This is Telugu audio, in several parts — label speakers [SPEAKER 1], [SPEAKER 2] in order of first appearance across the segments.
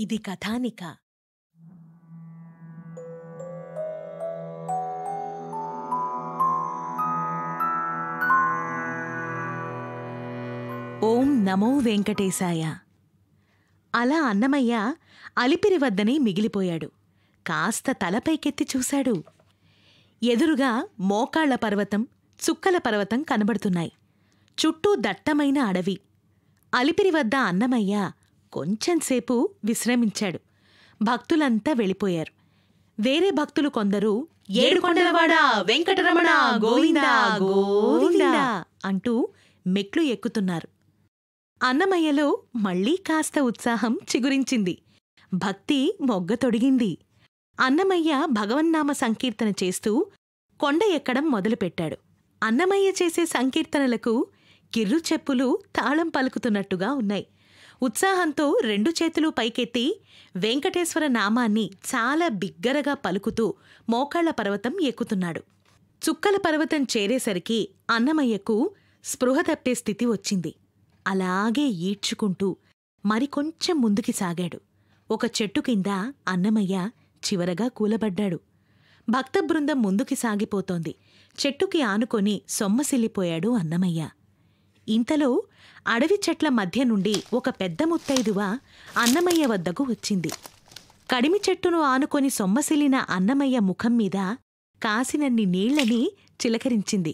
[SPEAKER 1] ఇది కథానిక. ఓం నమో వెంకటేశాయ. అలా అన్నమయ్య అలిపిరి వద్దనే మిగిలిపోయాడు. కాస్త తలపైకెత్తి చూశాడు. ఎదురుగా మోకాళ్ల పర్వతం, చుక్కల పర్వతం కనబడుతున్నాయి. చుట్టూ దట్టమైన అడవి. అలిపిరి వద్ద అన్నమయ్య కొంచెంసేపు విశ్రమించాడు. భక్తులంతా వెళ్ళిపోయారు. వేరే భక్తులు కొందరు ఏడుకొండలవాడా వెంకటరమణ గోవిందా గోవిందా అంటూ మెట్లు ఎక్కుతున్నారు. అన్నమయ్యలో మళ్లీ కాస్త ఉత్సాహం చిగురించింది. భక్తి మొగ్గతొడిగింది. అన్నమయ్య భగవన్నామ సంకీర్తన చేస్తూ కొండ ఎక్కడం మొదలుపెట్టాడు. అన్నమయ్య చేసే సంకీర్తనలకు కిర్రు చెప్పులు తాళం పలుకుతున్నట్టుగా ఉన్నాయి. ఉత్సాహంతో రెండు చేతులు పైకెత్తి వెంకటేశ్వర నామాన్ని చాలా బిగ్గరగా పలుకుతూ మోకాళ్ల పర్వతం ఎక్కుతున్నాడు. చుక్కల పర్వతం చేరేసరికి అన్నమయ్యకు స్పృహ తప్పే స్థితి వచ్చింది. అలాగే ఈడ్చుకుంటూ మరికొంచెం ముందుకి సాగాడు. ఒక చెట్టు కింద అన్నమయ్య చివరగా కూలబడ్డాడు. భక్తబృందం ముందుకి సాగిపోతోంది. చెట్టుకి ఆనుకొని సొమ్మసిల్లిపోయాడు అన్నమయ్య. ఇంతలో అడవి చెట్ల మధ్య నుండి ఒక పెద్ద ముత్తైదువ అన్నమయ్య వద్దకు వచ్చింది. కడిమి చెట్టును ఆనుకొని సొమ్మసిల్లిన అన్నమయ్య ముఖం మీద కాసినన్ని నీళ్లని చిలకరించింది.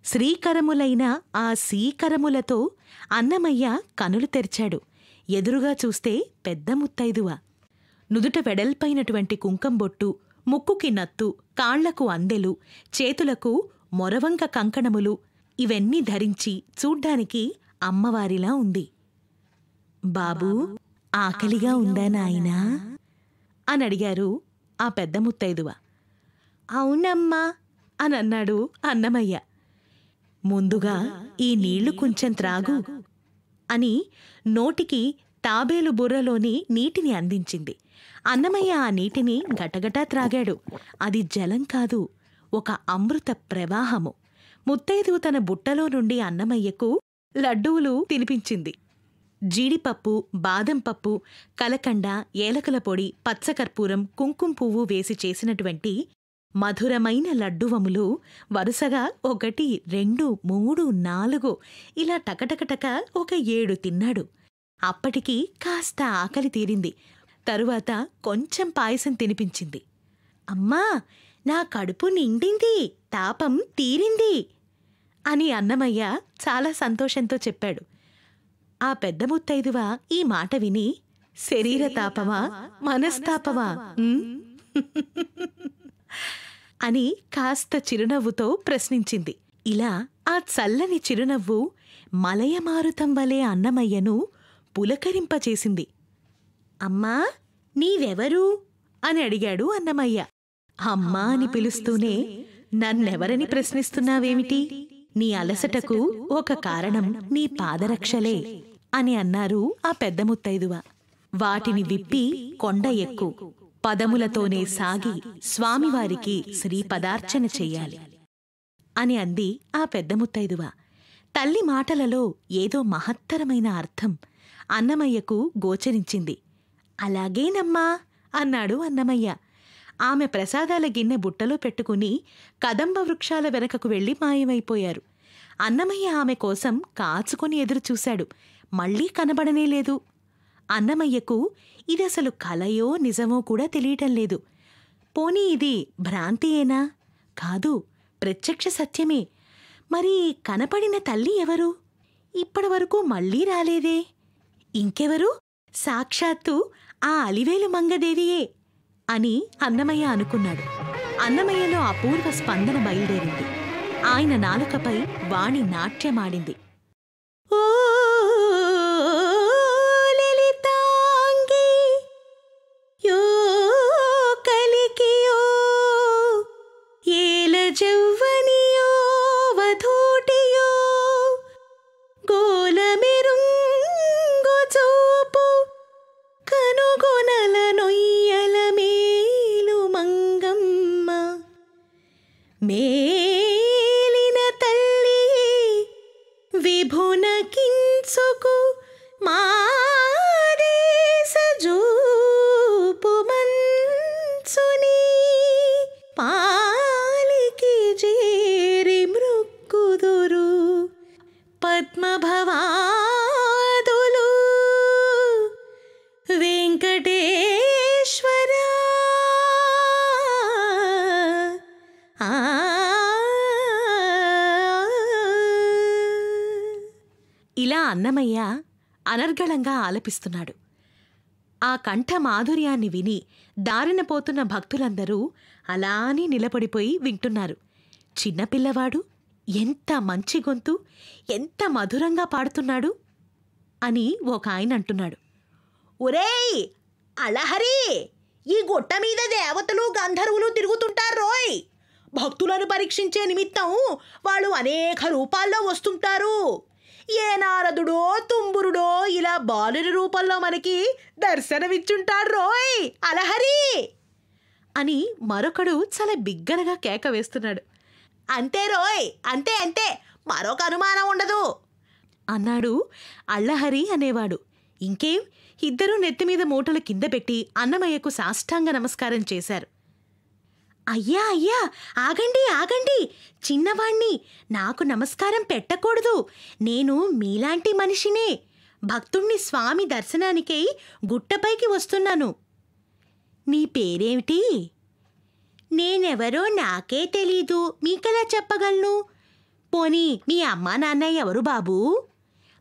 [SPEAKER 1] శ్రీకరములైన ఆ సీకరములతో అన్నమయ్య కనులు తెరిచాడు. ఎదురుగా చూస్తే పెద్ద ముత్తైదువ. నుదుట వెడల్పైనటువంటి కుంకంబొట్టు, ముక్కుకి నత్తు, కాళ్లకు అందెలు, చేతులకు మొరవంక కంకణములు ఇవన్నీ ధరించి చూడ్డానికి అమ్మవారిలా ఉంది. బాబూ, ఆకలిగా ఉందా నాయనా అని అడిగారు ఆ పెద్ద ముత్తైదువ. అవునమ్మా అనన్నాడు అన్నమయ్య. ముందుగా ఈ నీళ్లు కొంచెం త్రాగు అని నోటికి తాబేలు బుర్రలోని నీటిని అందించింది. అన్నమయ్య ఆ నీటిని గటగటా త్రాగాడు. అది జలం కాదు, ఒక అమృత ప్రవాహము. ముత్తైదువు తన బుట్టలో నుండి అన్నమయ్యకు లడ్డూలు తినిపించింది. జీడిపప్పు, బాదం పప్పు, కలకండ, ఏలకల పొడి, పచ్చకర్పూరం, కుంకుమ పువ్వు వేసి చేసినటువంటి మధురమైన లడ్డువములు వరుసగా 1, 2, 3, 4 ఇలా టకటకటక ఒక 7 తిన్నాడు. అప్పటికి కాస్త ఆకలి తీరింది. తరువాత కొంచెం పాయసం తినిపించింది. అమ్మా, నా కడుపు నిండింది, తాపం తీరింది అని అన్నమయ్య చాలా సంతోషంతో చెప్పాడు. ఆ పెద్ద ముత్తైదువ ఈ మాట విని, శరీర తాపమా మనస్తాపమా అని కాస్త చిరునవ్వుతో ప్రశ్నించింది. ఇలా ఆ చల్లని చిరునవ్వు మలయమారుతం వలె అన్నమయ్యను పులకరింపచేసింది. అమ్మా, నీవెవరు అని అడిగాడు అన్నమయ్య. అమ్మా అని పిలుస్తూనే నన్నెవరని ప్రశ్నిస్తున్నావేమిటి? నీ అలసటకు ఒక కారణం నీ పాదరక్షలే అని అన్నారు ఆ పెద్ద ముత్తైదువ. వాటిని విప్పి కొండ ఎక్కు, పదములతోనే సాగి స్వామివారికి శ్రీపదార్చన చెయ్యాలి అని అంది ఆ పెద్ద ముత్తైదువ. తల్లి మాటలలో ఏదో మహత్తరమైన అర్థం అన్నమయ్యకు గోచరించింది. అలాగేనమ్మా అన్నాడు అన్నమయ్య. ఆమె ప్రసాదాల గిన్నె బుట్టలో పెట్టుకుని కదంబ వృక్షాల వెనకకు వెళ్లి మాయమైపోయారు. అన్నమయ్య ఆమె కోసం కాచుకొని ఎదురుచూశాడు. మళ్లీ కనబడనేలేదు. అన్నమయ్యకు ఇదసలు కలయో నిజమో కూడా తెలియటం లేదు. పోనీ ఇది భ్రాంతియేనా? కాదు, ప్రత్యక్ష సత్యమే. మరి కనపడిన తల్లి ఎవరు? ఇప్పటివరకు మళ్లీ రాలేదే. ఇంకెవరు? సాక్షాత్తు ఆ అలివేలు మంగదేవియే అని అన్నమయ్య అనుకున్నాడు. అన్నమయ్యలో అపూర్వ స్పందన బయలుదేరింది. ఆయన నాలుకపై వాణి నాట్యమాడింది. ఓ లలితాంగి యో కలికియో ఏల జవ్వనియో వధూటియో గోలమెరుంగు చూపు కనుగొనల నొయ్యల మేలు మంగమ్మ మేలిన తల్లి విభున కించ అన్నమయ్య అనర్గళంగా ఆలపిస్తున్నాడు. ఆ కంఠ మాధుర్యాన్ని విని దారిన పోతున్న భక్తులందరూ అలానే నిలబడిపోయి వింటున్నారు. చిన్నపిల్లవాడు ఎంత మంచి గొంతు, ఎంత మధురంగా పాడుతున్నాడు అని ఒక ఆయన అంటున్నాడు. ఒరేయ్ అళహరి, ఈ గుట్ట మీద దేవతలు గంధర్వులు తిరుగుతుంటారోయ్. భక్తులను పరీక్షించే నిమిత్తం వాళ్ళు అనేక రూపాల్లో వస్తుంటారు. ఏ నారదుడో తుంబురుడో ఇలా బాలుని రూపంలో మనకి దర్శనమిచ్చుంటారోయ్ అళహరి అని మరొకడు చాలా బిగ్గరగా కేక వేస్తున్నాడు. అంతే రోయ్, అంతే అంతే, మరొక అనుమానం ఉండదు అన్నాడు అళ్ళహరి అనేవాడు. ఇంకేం, ఇద్దరూ నెత్తిమీద మూటలు కింద పెట్టి అన్నమయ్యకు సాష్టాంగ నమస్కారం చేశారు. అయ్యా అయ్యా, ఆగండి ఆగండి, చిన్నవాణ్ణి, నాకు నమస్కారం పెట్టకూడదు. నేను మీలాంటి మనిషినే. భక్తుణ్ణి స్వామి దర్శనానికై గుట్టపైకి వస్తున్నాను. నీ పేరేమిటి? నేనెవరో నాకే తెలీదు, మీకెలా చెప్పగలను? పోనీ మీ అమ్మా నాన్న ఎవరు బాబూ?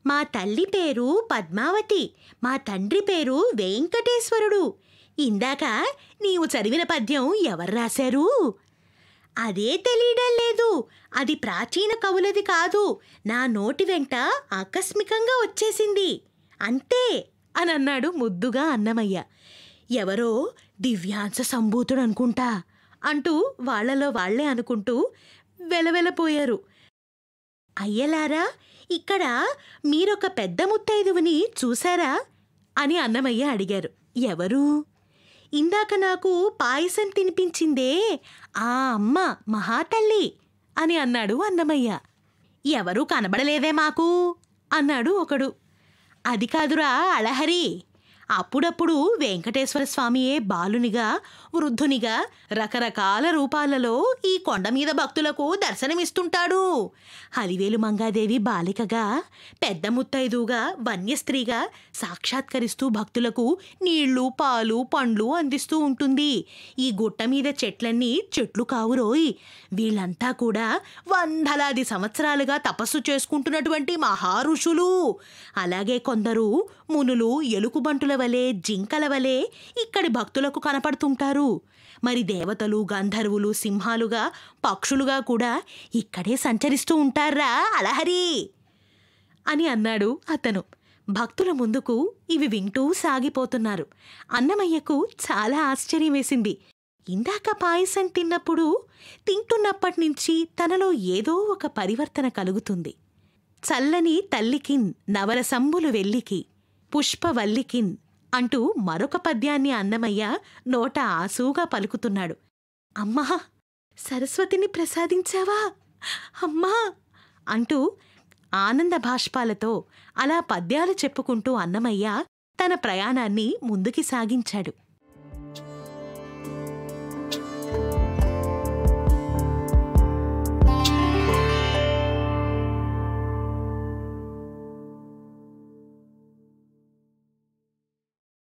[SPEAKER 1] మా తల్లి పేరు పద్మావతి, మా తండ్రి పేరు వెంకటేశ్వరుడు. ఇందాక నీవు చదివిన పద్యం ఎవరు రాశారు? అదే తెలియడం లేదు. అది ప్రాచీన కవులది కాదు, నా నోటి వెంట ఆకస్మికంగా వచ్చేసింది అంతే అని అన్నాడు ముద్దుగా అన్నమయ్య. ఎవరో దివ్యాంశ సంభూతుడు అనుకుంటా అంటూ వాళ్లలో వాళ్లే అనుకుంటూ వెలవెలపోయారు. అయ్యలారా, ఇక్కడ మీరొక పెద్ద ముత్తైదువుని చూశారా అని అన్నమయ్య అడిగారు. ఎవరు? ఇందాక నాకు పాయసం తినిపించిందే ఆ అమ్మ మహాతల్లి అని అన్నాడు అన్నమయ్య. ఎవరూ కనబడలేదే మాకు అన్నాడు ఒకడు. అది కాదురా అళహరి, అప్పుడప్పుడు వెంకటేశ్వర స్వామియే బాలునిగా వృద్ధునిగా రకరకాల రూపాలలో ఈ కొండ మీద భక్తులకు దర్శనమిస్తుంటాడు. హరివేలు మంగాదేవి బాలికగా, పెద్ద ముత్తైదుగా, వన్యస్త్రీగా సాక్షాత్కరిస్తూ భక్తులకు నీళ్లు పాలు పండ్లు అందిస్తూ ఉంటుంది. ఈ గుట్ట మీద చెట్లన్నీ చెట్లు కావురోయ్. వీళ్ళంతా కూడా వందలాది సంవత్సరాలుగా తపస్సు చేసుకుంటున్నటువంటి మహారుషులు. అలాగే కొందరు మునులు ఎలుకబంటుల వలె, జింకల వలె ఇక్కడి భక్తులకు కనపడుతుంటారు. మరి దేవతలు గంధర్వులు సింహాలుగా పక్షులుగా కూడా ఇక్కడే సంచరిస్తూ ఉంటారా అళహరి అని అన్నాడు అతను. భక్తుల ముందుకు ఇవి వింటూ సాగిపోతున్నారు. అన్నమయ్యకు చాలా ఆశ్చర్యం వేసింది. ఇందాక పాయసం తింటున్నప్పటినుంచి తనలో ఏదో ఒక పరివర్తన కలుగుతుంది. చల్లని తల్లికిన్ నవరసంబులు వెల్లికి పుష్పవల్లికిన్ అంటూ మరొక పద్యాన్ని అన్నమయ్య నోట ఆసూగా పలుకుతున్నాడు. అమ్మా, సరస్వతిని ప్రసాదించావా అమ్మా అంటూ ఆనంద భాష్పాలతో అలా పద్యాలు చెప్పుకుంటూ అన్నమయ్య తన ప్రయాణాన్ని ముందుకి సాగించాడు.